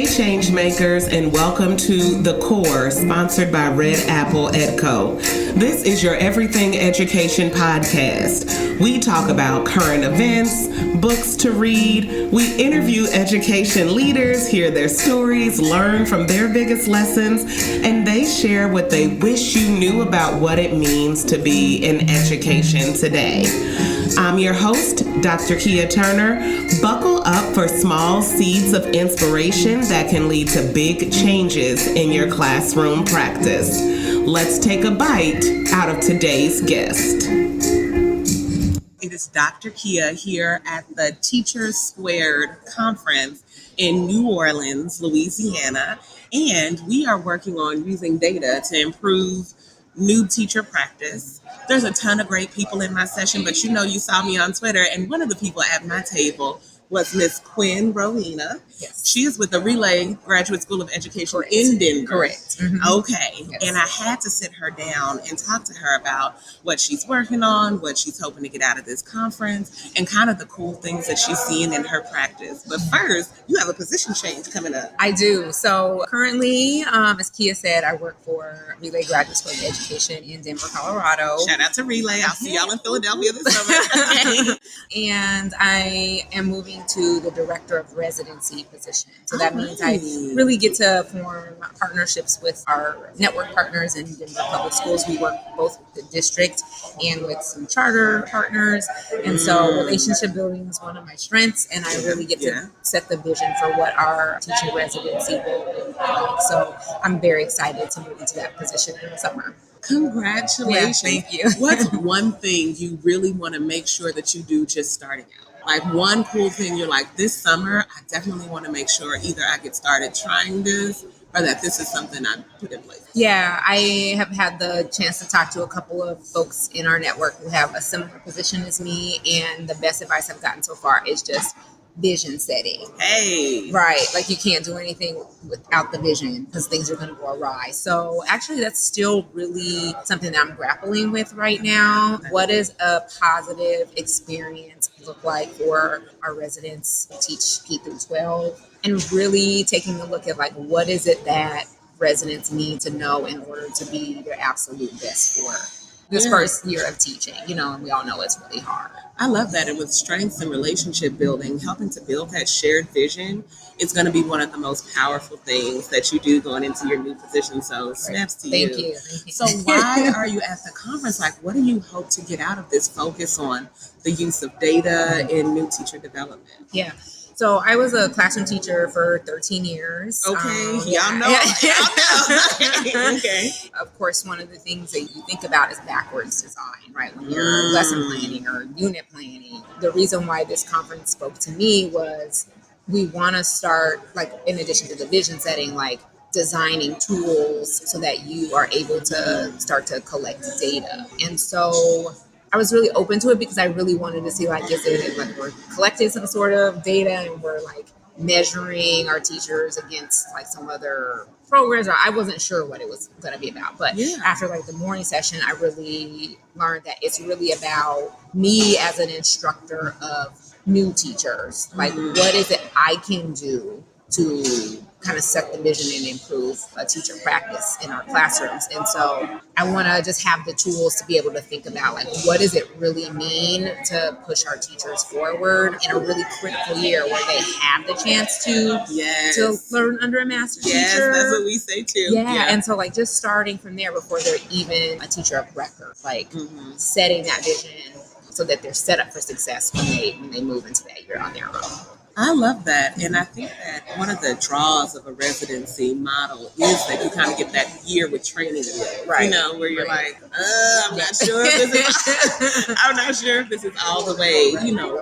Changemakers, and welcome to The Core, sponsored by Red Apple EdCo. This is your Everything Education podcast. We talk about current events, books to read. We interview education leaders, hear their stories, learn from their biggest lessons, and they share what they wish you knew about what it means to be in education today. I'm your host, Dr. Kia Turner. Buckle up for small seeds of inspiration that can lead to big changes in your classroom practice. Let's take a bite out of today's guest. It is Dr. Kia here at the TeacherSquared conference in New Orleans, Louisiana, and we are working on using data to improve new teacher practice. There's a ton of great people in my session, but you saw me on Twitter, and one of the people at my table was Miss Quinn Rohena. Yes. She is with the Relay Graduate School of Education in Denver. Correct. Mm-hmm. Okay. Yes. And I had to sit her down and talk to her about what she's working on, what she's hoping to get out of this conference, and kind of the cool things that she's seeing in her practice. But first, you have a position change coming up. I do. So currently, as Kia said, I work for Relay Graduate School of Education in Denver, Colorado. Shout out to Relay. I'll see y'all in Philadelphia this summer. And I am moving to the Director of Residency position. So that means I really get to form partnerships with our network partners in Denver Public Schools. We work both with the district and with some charter partners. And so relationship building is one of my strengths, and I really get to set the vision for what our teaching residency will look like. So I'm very excited to move into that position in the summer. Congratulations. Yeah, thank you. What's one thing you really want to make sure that you do just starting out? Like one cool thing you're like, this summer, I definitely want to make sure either I get started trying this or that this is something I put in place. Yeah, I have had the chance to talk to a couple of folks in our network who have a similar position as me. And the best advice I've gotten so far is just vision setting. Hey. Right. Like you can't do anything without the vision because things are going to go awry. So actually that's still really something that I'm grappling with right now. What does a positive experience look like for our residents who teach K through 12? And really taking a look at like, what is it that residents need to know in order to be their absolute best for this first year of teaching, and we all know it's really hard. I love that. And with strengths and relationship building, helping to build that shared vision is going to be one of the most powerful things that you do going into your new position. So snaps to you. Thank you. So why are you at the conference? Like, what do you hope to get out of this focus on the use of data in new teacher development? Yeah. So I was a classroom teacher for 13 years. Okay, y'all know. Okay. Of course, one of the things that you think about is backwards design, right? When you're lesson planning or unit planning. The reason why this conference spoke to me was we want to start, like, in addition to the vision setting, like designing tools so that you are able to start to collect data. And so I was really open to it because I really wanted to see, like, is it like we're collecting some sort of data and we're like measuring our teachers against like some other programs, or I wasn't sure what it was going to be about. But after like the morning session, I really learned that it's really about me as an instructor of new teachers. Like, what is it I can do to kind of set the vision and improve teacher practice in our classrooms. And so I want to just have the tools to be able to think about, like, what does it really mean to push our teachers forward in a really critical year where they have the chance to learn under a master teacher. Yes, that's what we say too. Yeah. And so like just starting from there before they're even a teacher of record, like setting that vision so that they're set up for success when they move into that year on their own. I love that. And I think that one of the draws of a residency model is that you kind of get that year with training, right? Where you're like, I'm not sure if this is all the way,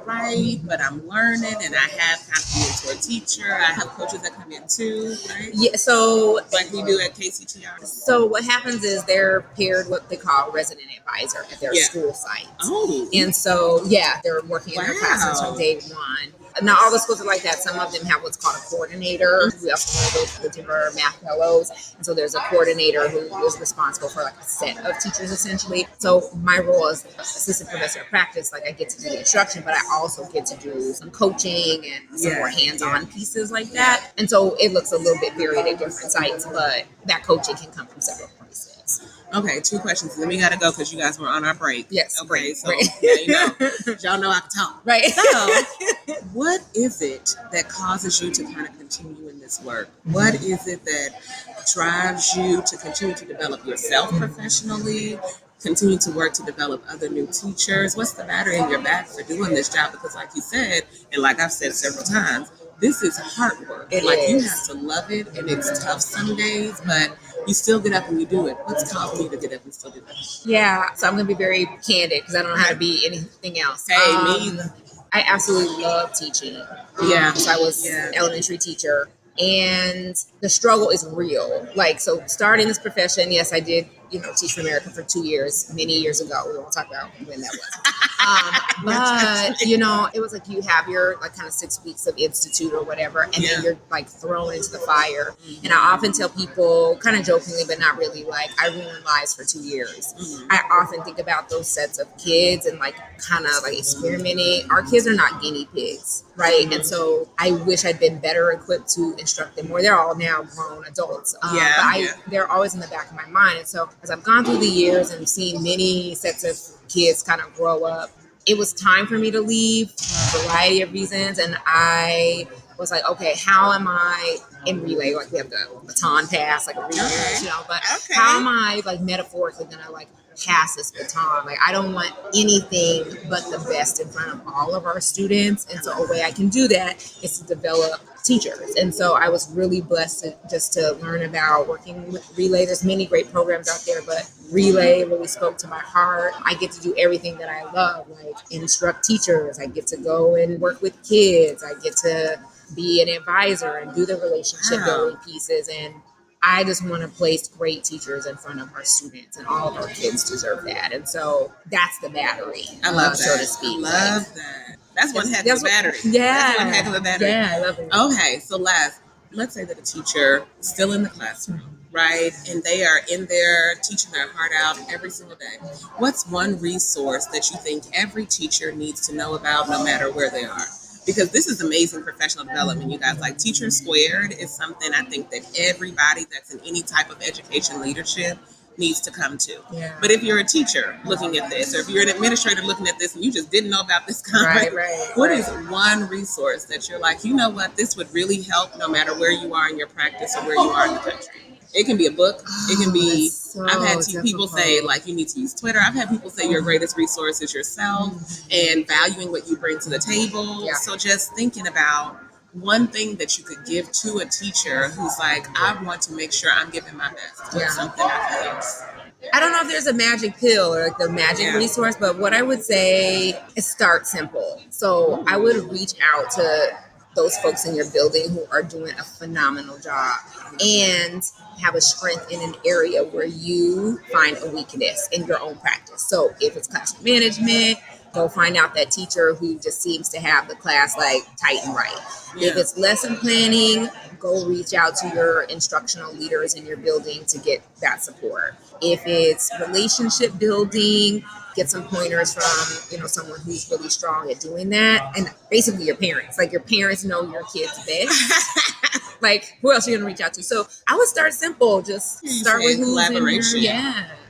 right. But I'm learning, and I have kind of been to a teacher. I have coaches that come in too, right? Yeah. So like we do at KCTR. So what happens is they're paired what they call resident advisor at their school site. Oh. And so, they're working in their classrooms from day one. Not all the schools are like that. Some of them have what's called a coordinator. We also know those Denver Math Fellows. And so there's a coordinator who is responsible for like a set of teachers essentially. So my role as assistant professor of practice, like I get to do the instruction, but I also get to do some coaching and some more hands-on pieces like that. And so it looks a little bit varied at different sites, but that coaching can come from several places. Okay, 2 questions. Then we got to go because you guys were on our break. Yes. Okay, break, so break. yeah, y'all know I can talk. Right. So, what is it that causes you to kind of continue in this work? What is it that drives you to continue to develop yourself professionally, continue to work to develop other new teachers? What's the battery in your back for doing this job? Because like you said, and like I've said several times, this is hard work. It is. You have to love it, and it's tough some days, but you still get up and you do it. What's causing you to get up and still do that? Yeah, so I'm going to be very candid because I don't know how to be anything else. Hey, me either. I absolutely love teaching. So I was an elementary teacher, and the struggle is real. Like, so starting this profession, yes, I did, teach for America for 2 years, many years ago. We won't talk about when that was. But, it was like you have your like kind of 6 weeks of institute or whatever, and then you're like thrown into the fire. Mm-hmm. And I often tell people, kind of jokingly, but not really, like I ruined lives for 2 years. Mm-hmm. I often think about those sets of kids and like kind of like experimenting. Our kids are not guinea pigs, right? Mm-hmm. And so I wish I'd been better equipped to instruct them more. They're all now grown adults. But they're always in the back of my mind. And so as I've gone through the years and seen many sets of kids kind of grow up, it was time for me to leave for a variety of reasons. And I was like, okay, how am I in relay? Like we have the baton pass, like a relay, but how am I like metaphorically going to like pass this baton? Like I don't want anything but the best in front of all of our students. And so a way I can do that is to develop teachers. And so I was really blessed to learn about working with Relay. There's many great programs out there, but Relay really spoke to my heart. I get to do everything that I love, like instruct teachers. I get to go and work with kids. I get to be an advisor and do the relationship building pieces. And I just want to place great teachers in front of our students, and all of our kids deserve that. And so that's the battery. I love that. So to speak. I love that. That's one heck of a battery. That's one heck of a battery. Yeah, I love it. Okay, so let's say that a teacher is still in the classroom, right? And they are in there teaching their heart out every single day. What's one resource that you think every teacher needs to know about no matter where they are? Because this is amazing professional development, you guys. Like TeacherSquared is something I think that everybody that's in any type of education leadership needs to come to. Yeah. But if you're a teacher looking at this, or if you're an administrator looking at this and you just didn't know about this conference, what is one resource that you're like, you know what, this would really help no matter where you are in your practice or where you are in the country? It can be a book. It can be, I've had people say, like, you need to use Twitter. I've had people say your greatest resource is yourself and valuing what you bring to the table. Yeah. So just thinking about one thing that you could give to a teacher who's like, I want to make sure I'm giving my best. Something I can use. I don't know if there's a magic pill or like the magic resource, but what I would say is start simple. So I would reach out to those folks in your building who are doing a phenomenal job and have a strength in an area where you find a weakness in your own practice. So if it's classroom management, go find out that teacher who just seems to have the class like tight and right. Yeah. If it's lesson planning, go reach out to your instructional leaders in your building to get that support. If it's relationship building, get some pointers from, someone who's really strong at doing that. And basically your parents. Like your parents know your kids best. Like who else are you going to reach out to? So I would start simple. Just start with who's in your,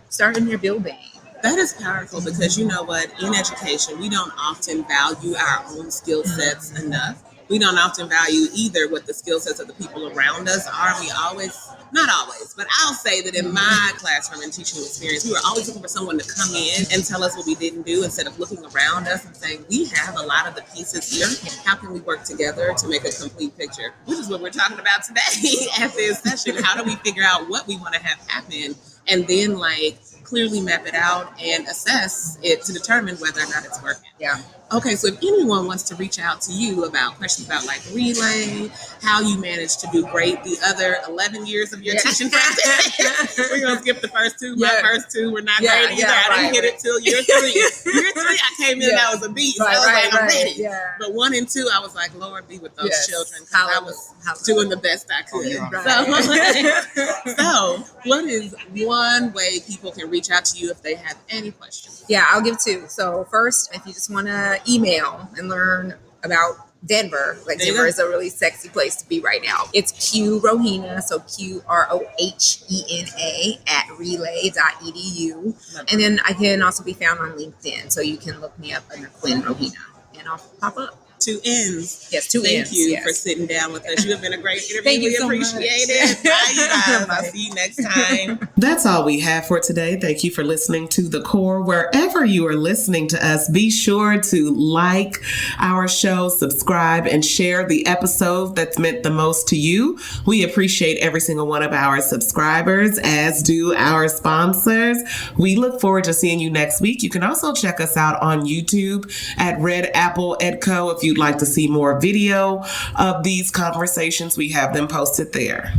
start in your building. That is powerful because you know what? In education, we don't often value our own skill sets enough. We don't often value either what the skill sets of the people around us are. We always, not always, but I'll say that in my classroom and teaching experience, we were always looking for someone to come in and tell us what we didn't do instead of looking around us and saying, we have a lot of the pieces here. How can we work together to make a complete picture? Which is what we're talking about today at this session. How do we figure out what we want to have happen and then clearly map it out and assess it to determine whether or not it's working. Yeah. Okay, so if anyone wants to reach out to you about questions about like Relay, how you managed to do great the other 11 years of your teaching practice, we're going to skip the first two. My first two were not great either. I didn't hit it till year 3. Year 3, I came in and I was a beast. I was like, I'm ready. Yeah. But 1 and 2, I was like, Lord, be with those children. Because I was doing the best I could. So, what is one way people can reach out to you if they have any questions? Yeah, I'll give 2. So first, if you just want to email and learn about Denver, like Denver is a really sexy place to be right now. It's Q Rohena, so QROHENA @relay.edu. And then I can also be found on LinkedIn, so you can look me up under Quinn Rohena, and I'll pop up. 2 N's. Yes, 2 N's. Thank you for sitting down with us. You have been a great interview. Thank you so appreciate much. it. Bye, you guys. I'll see you next time. That's all we have for today. Thank you for listening to The Core. Wherever you are listening to us, be sure to like our show, subscribe, and share the episode that's meant the most to you. We appreciate every single one of our subscribers, as do our sponsors. We look forward to seeing you next week. You can also check us out on YouTube at Red Apple Edco. If you'd like to see more video of these conversations, we have them posted there.